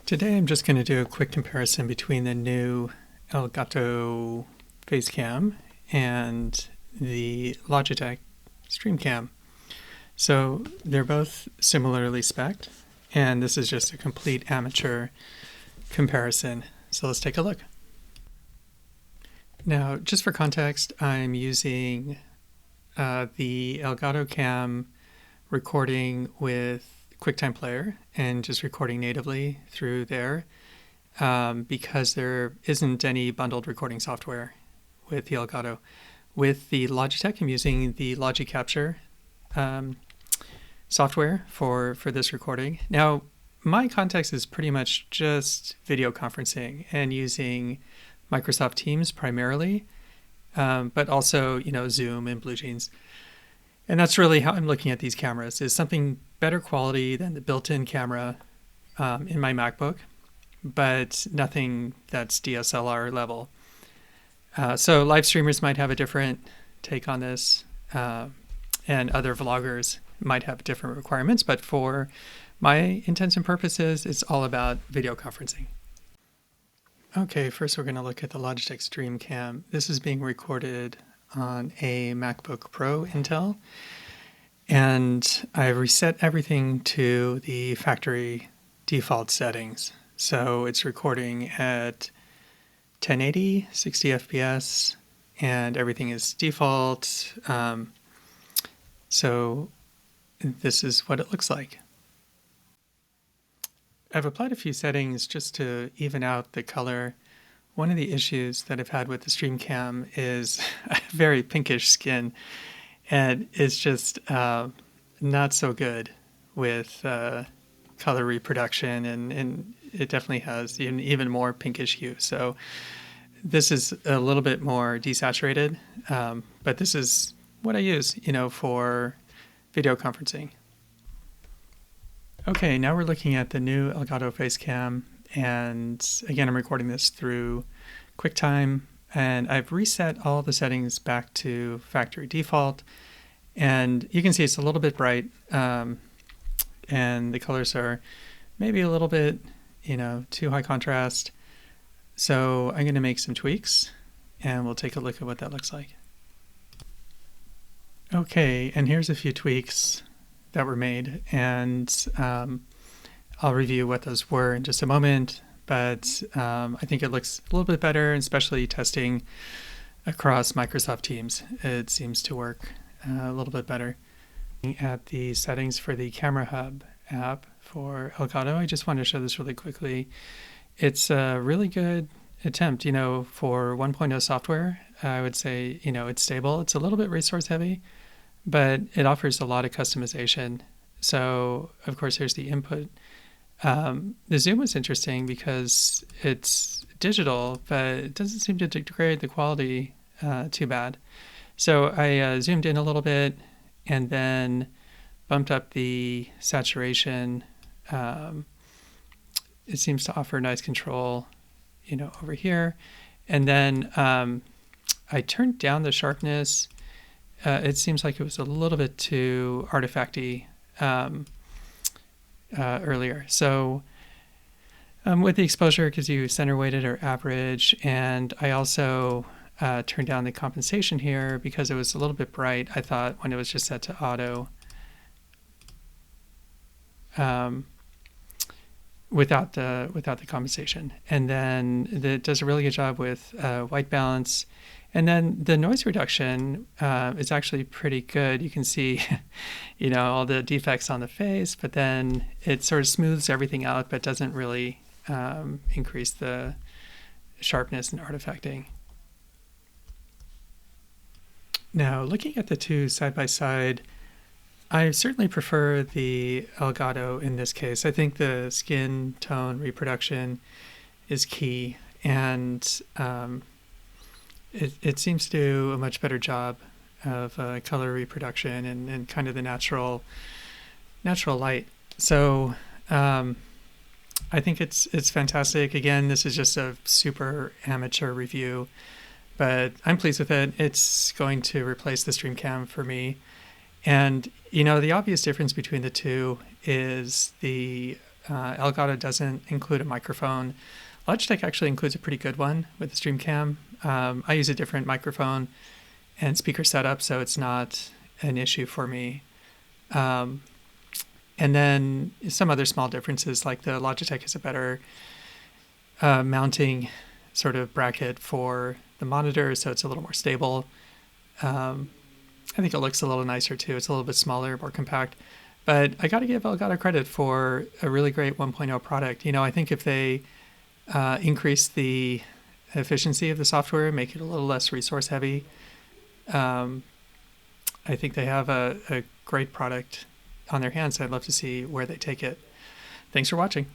Today I'm just going to do a quick comparison between the new Elgato Facecam and the Logitech Streamcam. So they're both similarly spec'd, and this is just a complete amateur comparison. So let's take a look. Now, just for context, I'm using the Elgato Cam recording with QuickTime Player and just recording natively through there because there isn't any bundled recording software with the Elgato. With the Logitech, I'm using the Logi Capture software for this recording. Now, my context is pretty much just video conferencing and using Microsoft Teams primarily, but also, Zoom and BlueJeans. And that's really how I'm looking at these cameras, is something better quality than the built-in camera in my MacBook, but nothing that's DSLR level. So live streamers might have a different take on this, and other vloggers might have different requirements, but for my intents and purposes, it's all about video conferencing. Okay, first we're going to look at the Logitech Streamcam. This is being recorded on a MacBook Pro Intel, and I've reset everything to the factory default settings. So it's recording at 1080, 60 FPS, and everything is default. So this is what it looks like. I've applied a few settings just to even out the color. One of the issues that I've had with the Streamcam is a very pinkish skin, and it's just not so good with color reproduction, and it definitely has an even more pinkish hue. So this is a little bit more desaturated, but this is what I use, for video conferencing. Okay, now we're looking at the new Elgato Facecam, and again, I'm recording this through QuickTime, and I've reset all the settings back to factory default, and you can see it's a little bit bright, and the colors are maybe a little bit, too high contrast. So I'm going to make some tweaks, and we'll take a look at what that looks like. Okay, and here's a few tweaks that were made, and I'll review what those were in just a moment, but I think it looks a little bit better, especially testing across Microsoft Teams. It seems to work a little bit better. At the settings for the Camera Hub app for Elgato, I just wanted to show this really quickly. It's a really good attempt, for 1.0 software. I would say, it's stable. It's a little bit resource heavy, but it offers a lot of customization. So, of course, here's the input. The zoom was interesting because it's digital, but it doesn't seem to degrade the quality too bad. So I zoomed in a little bit and then bumped up the saturation. It seems to offer nice control, over here. And then I turned down the sharpness. It seems like it was a little bit too artifacty earlier. So with the exposure, it gives you center weighted or average, and I also turned down the compensation here because it was a little bit bright, I thought, when it was just set to auto without the compensation. And then it does a really good job with white balance. And then the noise reduction is actually pretty good. You can see, all the defects on the face, but then it sort of smooths everything out, but doesn't really increase the sharpness and artifacting. Now, looking at the two side by side, I certainly prefer the Elgato in this case. I think the skin tone reproduction is key, and it seems to do a much better job of color reproduction and kind of the natural light. So I think it's fantastic. Again, this is just a super amateur review, but I'm pleased with it. It's going to replace the Streamcam for me. And, the obvious difference between the two is the Elgato doesn't include a microphone. Logitech actually includes a pretty good one with the Streamcam. I use a different microphone and speaker setup, so it's not an issue for me. And then some other small differences, like the Logitech has a better mounting sort of bracket for the monitor, so it's a little more stable. I think it looks a little nicer too. It's a little bit smaller, more compact. But I got to give Elgato credit for a really great 1.0 product. I think if they increase the efficiency of the software, make it a little less resource heavy, I think they have a great product on their hands. I'd love to see where they take it. Thanks for watching.